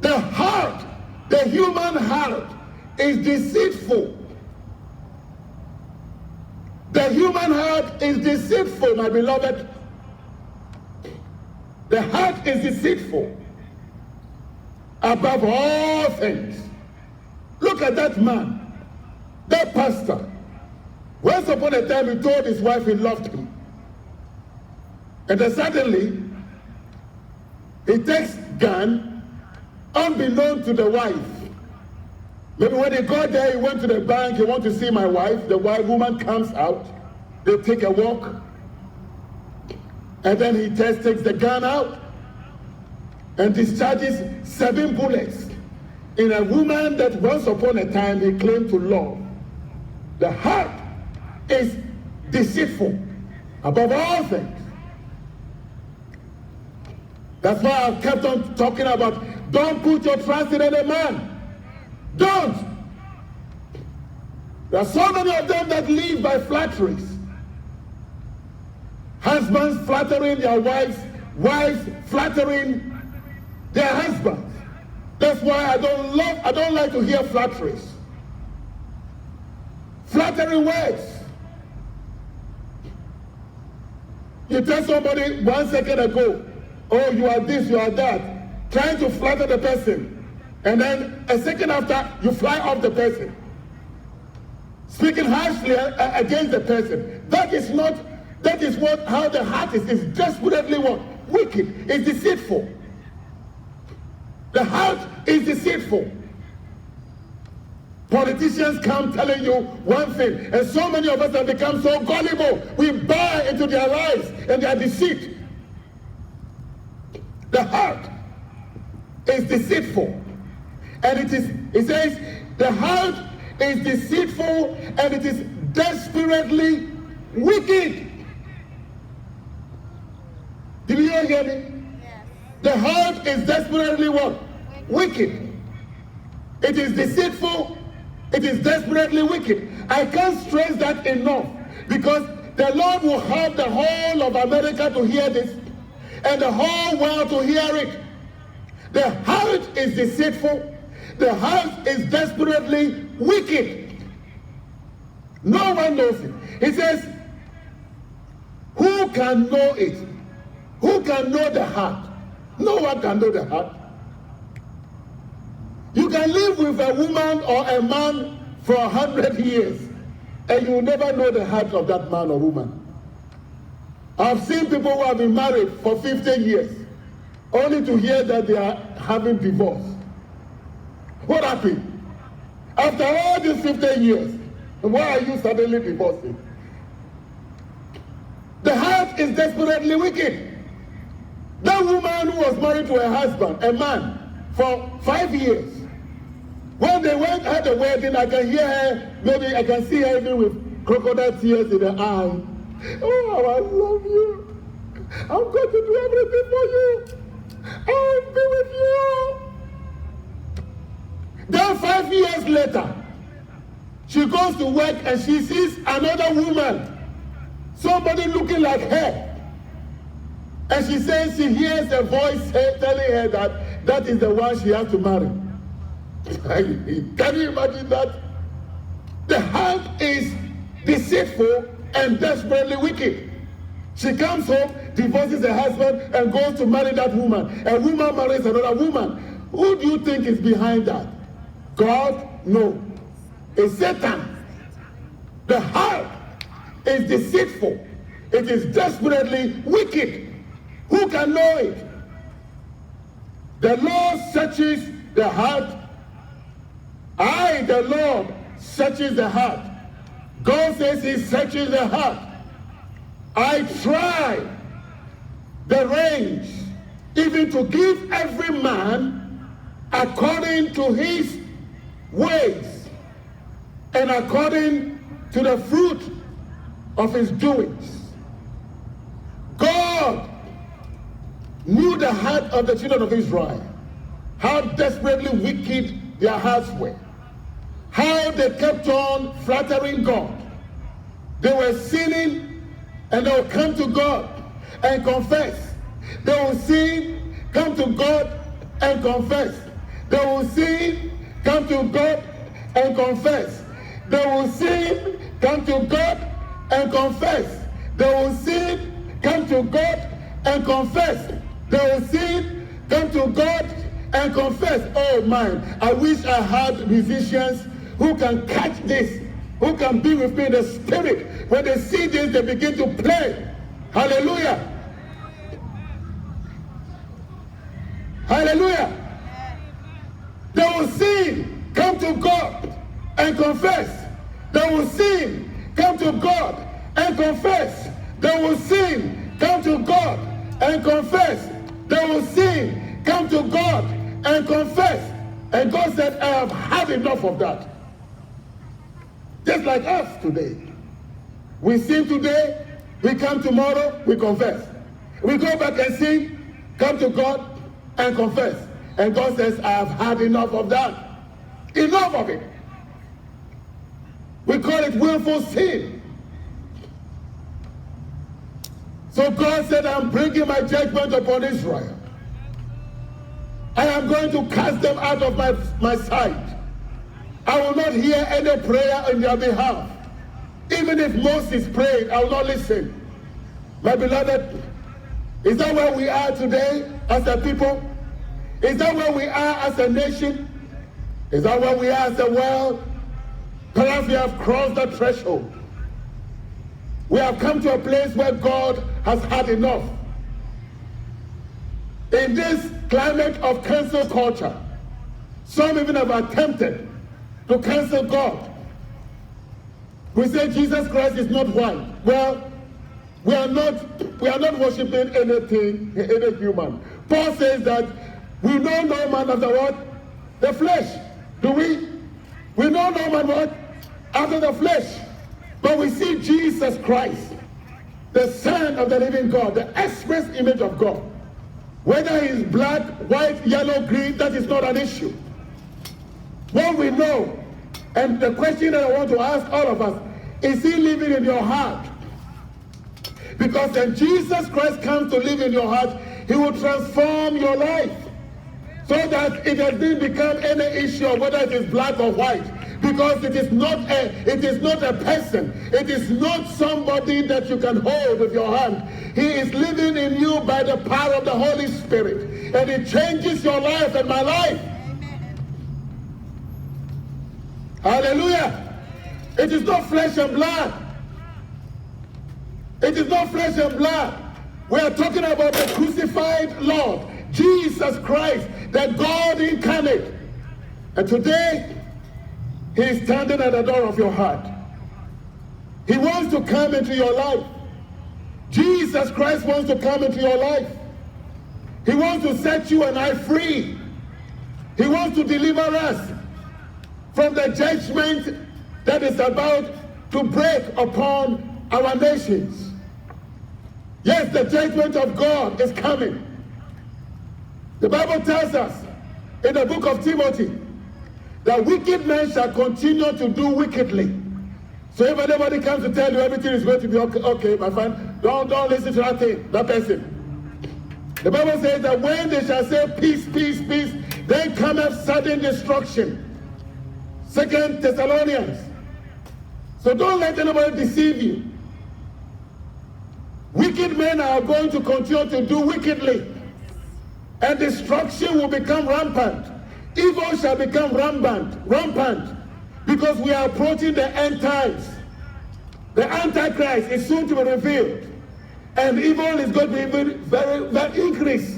The heart, the human heart, is deceitful. The human heart is deceitful, my beloved. The heart is deceitful above all things. Look at that man, that pastor. Once upon a time, he told his wife he loved him. And then suddenly, he takes gun, unbeknown to the wife. Maybe when he got there, he went to the bank, he wanted to see my wife. The woman comes out, they take a walk, and then he just takes the gun out and discharges 7 bullets in a woman that once upon a time he claimed to love. The heart is deceitful above all things. That's why I've kept on talking about, don't put your trust in any man. Don't. There are so many of them that live by flatteries. Husbands flattering their wives, wives flattering their husbands. That's why I don't like to hear flatteries. Flattering words. You tell somebody 1 second ago, oh, you are this, you are that, trying to flatter the person. And then a second after, you fly off the person, speaking harshly against the person. That is how the heart is. It's desperately what? Wicked. It's deceitful. The heart is deceitful. Politicians come telling you one thing, and so many of us have become so gullible. We buy into their lies and their deceit. The heart is deceitful. And it says, the heart is deceitful and it is desperately wicked. Did you hear me? Yes. The heart is desperately what? Wicked. It is deceitful. It is desperately wicked. I can't stress that enough, because the Lord will have the whole of America to hear this and the whole world to hear it. The heart is deceitful. The heart is desperately wicked. No one knows it. He says, Who can know it? Who can know the heart? No one can know the heart. You can live with a woman or a man for 100 years, and you will never know the heart of that man or woman. I've seen people who have been married for 50 years, only to hear that they are having divorce. What happened? After all these 50 years, why are you suddenly divorcing? The heart is desperately wicked. That woman who was married to her husband, a man, for 5 years, when they had a wedding, I can hear her, maybe I can see her even with crocodile tears in her eye. Oh, I love you. I'm going to do everything for you. I'll be with you. Then 5 years later, she goes to work and she sees another woman, somebody looking like her. And she says she hears a voice telling her that that is the one she has to marry. Can you imagine that? The heart is deceitful and desperately wicked. She comes home, divorces her husband, and goes to marry that woman. A woman marries another woman. Who do you think is behind that? God? No. It's Satan. The heart is deceitful. It is desperately wicked. Who can know it? The Lord searches the heart. I, the Lord, searches the heart. God says he searches the heart. I try the range, even to give every man according to his ways and according to the fruit of his doings. God knew the heart of the children of Israel, how desperately wicked their hearts were, how they kept on flattering God. They were sinning, and they will come to God and confess. They will sin, come to God and confess. They will sin, come to God and confess. They will sin, come to God and confess. They will sin, come to God and confess. They will sin, come to God and confess. Oh my, I wish I had musicians who can catch this, who can be with me in the spirit. When they see this, they begin to play. Hallelujah. Hallelujah. They will sin, come to God and confess. They will sin, come to God and confess. They will sin, come to God and confess. They will sin, come to God and confess. And God said, I have had enough of that. Just like us today. We sin today, we come tomorrow, we confess. We go back and sin, come to God and confess. And God says, I have had enough of that. Enough of it. We call it willful sin. So God said, I'm bringing my judgment upon Israel. I am going to cast them out of my sight. I will not hear any prayer on their behalf. Even if Moses prayed, I will not listen. My beloved, is that where we are today as a people? Is that where we are as a nation? Is that where we are as a world? Perhaps we have crossed the threshold. We have come to a place where God has had enough. In this climate of cancel culture, some even have attempted to cancel God. We say Jesus Christ is not white. Well, we are not worshiping anything, any human. Paul says that we know no man after what? The flesh. Do we? We know no man what? After the flesh. But we see Jesus Christ, the Son of the living God, the express image of God. Whether he is black, white, yellow, green, that is not an issue. What we know, and the question that I want to ask all of us, is he living in your heart? Because when Jesus Christ comes to live in your heart, he will transform your life so that it has not become any issue of whether it is black or white. Because it is not a person. It is not somebody that you can hold with your hand. He is living in you by the power of the Holy Spirit. And it changes your life and my life. Hallelujah. It is not flesh and blood. It is not flesh and blood. We are talking about the crucified Lord, Jesus Christ, the God incarnate. And today, He is standing at the door of your heart. He wants to come into your life. Jesus Christ wants to come into your life. He wants to set you and I free. He wants to deliver us from the judgment that is about to break upon our nations. Yes, the judgment of God is coming. The Bible tells us in the book of Timothy that wicked men shall continue to do wickedly. So if anybody comes to tell you everything is going to be okay, my friend, don't listen to that person. The Bible says that when they shall say peace, peace, peace, then cometh sudden destruction. 2 Thessalonians. So don't let anybody deceive you. Wicked men are going to continue to do wickedly, and destruction will become rampant. Evil shall become rampant, because we are approaching the end times. The Antichrist is soon to be revealed, and evil is going to be very increase.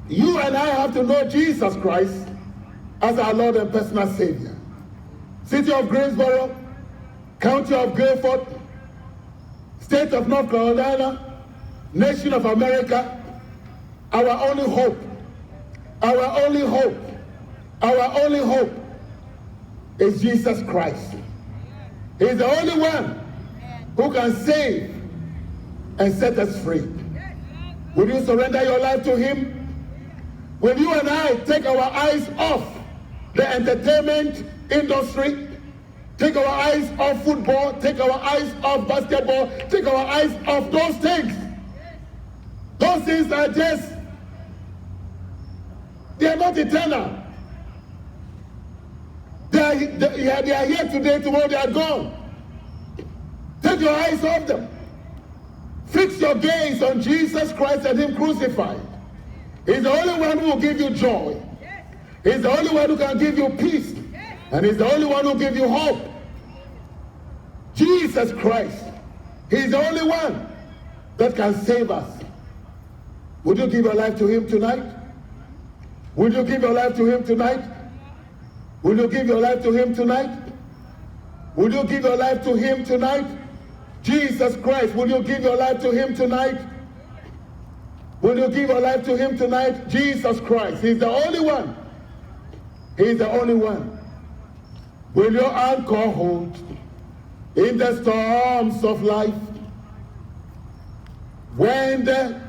You and I have to know Jesus Christ as our Lord and personal Savior. City of Greensboro, County of Guilford, State of North Carolina, Nation of America, our only hope, our only hope, our only hope is Jesus Christ. He's the only one who can save and set us free. Will you surrender your life to Him? Will you and I take our eyes off the entertainment industry, take our eyes off football, take our eyes off basketball, take our eyes off those things? Those things are just, they are not eternal. They are here today, tomorrow they are gone. Take your eyes off them. Fix your gaze on Jesus Christ and Him crucified. He's the only one who will give you joy. He's the only one who can give you peace. And He's the only one who will give you hope. Jesus Christ. He's the only one that can save us. Would you give your life to Him tonight? Would you give your life to Him tonight? Will you give your life to Him tonight? Will you give your life to Him tonight? Jesus Christ, will you give your life to Him tonight? Will you give your life to Him tonight? Jesus Christ, He's the only one. He's the only one. Will your anchor hold in the storms of life? When the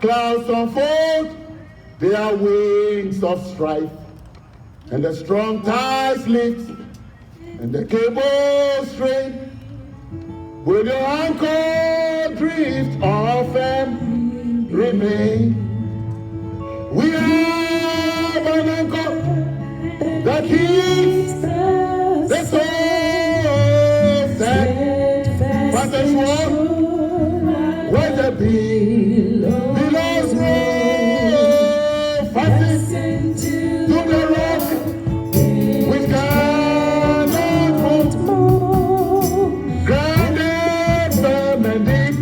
clouds unfold their wings of strife, and the strong tides lift, and the cable strain, will your anchor drift off and remain? We have an anchor that keeps the soul set, but the shore where the billows roll, fastened to the rock, which cannot move, grounded firm and deep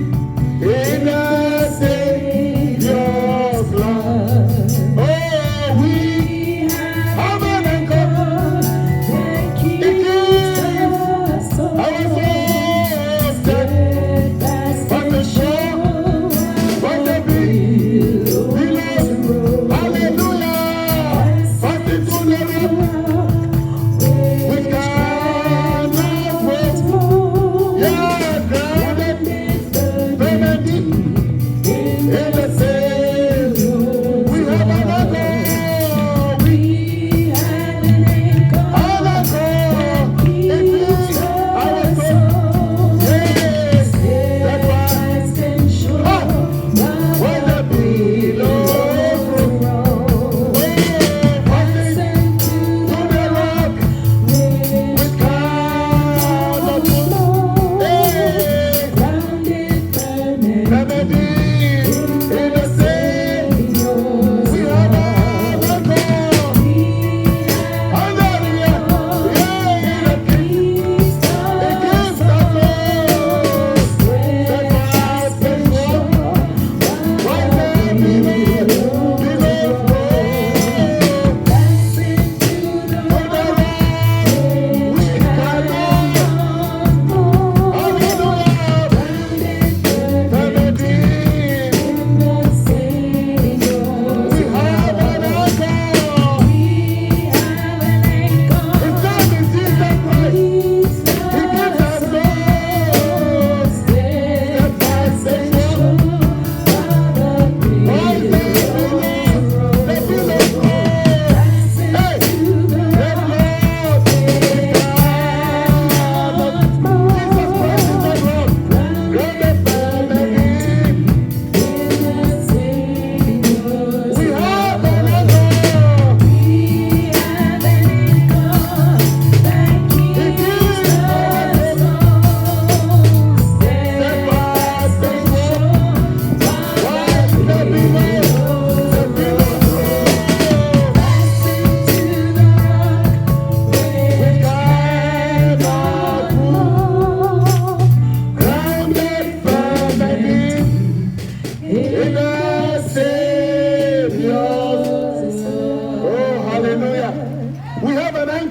in the Savior's love. Oh, we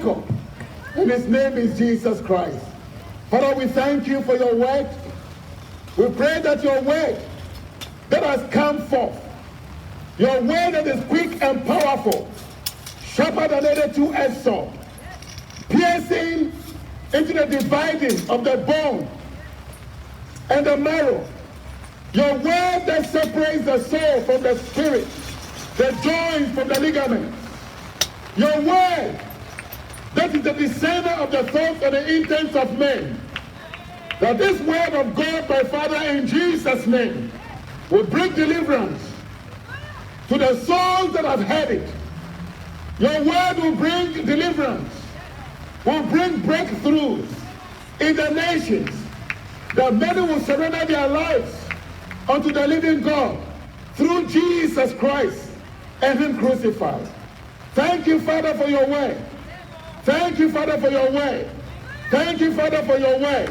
Jacob, and his name is Jesus Christ. Father, we thank you for your word. We pray that your word that has come forth, your word that is quick and powerful, sharper than any two-edged sword, piercing into the dividing of the bone and the marrow, your word that separates the soul from the spirit, the joints from the ligament, your word that is the discerner of the thoughts and the intents of men, that this word of God, my Father, in Jesus' name, will bring deliverance to the souls that have heard it. Your word will bring deliverance, will bring breakthroughs in the nations, that many will surrender their lives unto the living God through Jesus Christ and him crucified. Thank you, Father, for your word. Thank you, Father, for your word. Thank you, Father, for your word.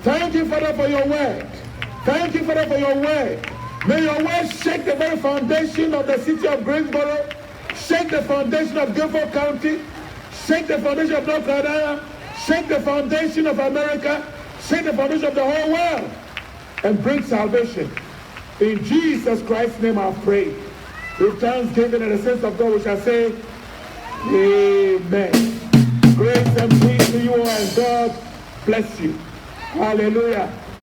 Thank you, Father, for your word. Thank you, Father, for your word. May your word shake the very foundation of the city of Greensboro, shake the foundation of Guilford County, shake the foundation of North Carolina, shake the foundation of America, shake the foundation of the whole world, and bring salvation. In Jesus Christ's name I pray. With thanksgiving and the sense of God, we shall say, Amen. Grace and peace to you all, and God bless you. Hallelujah.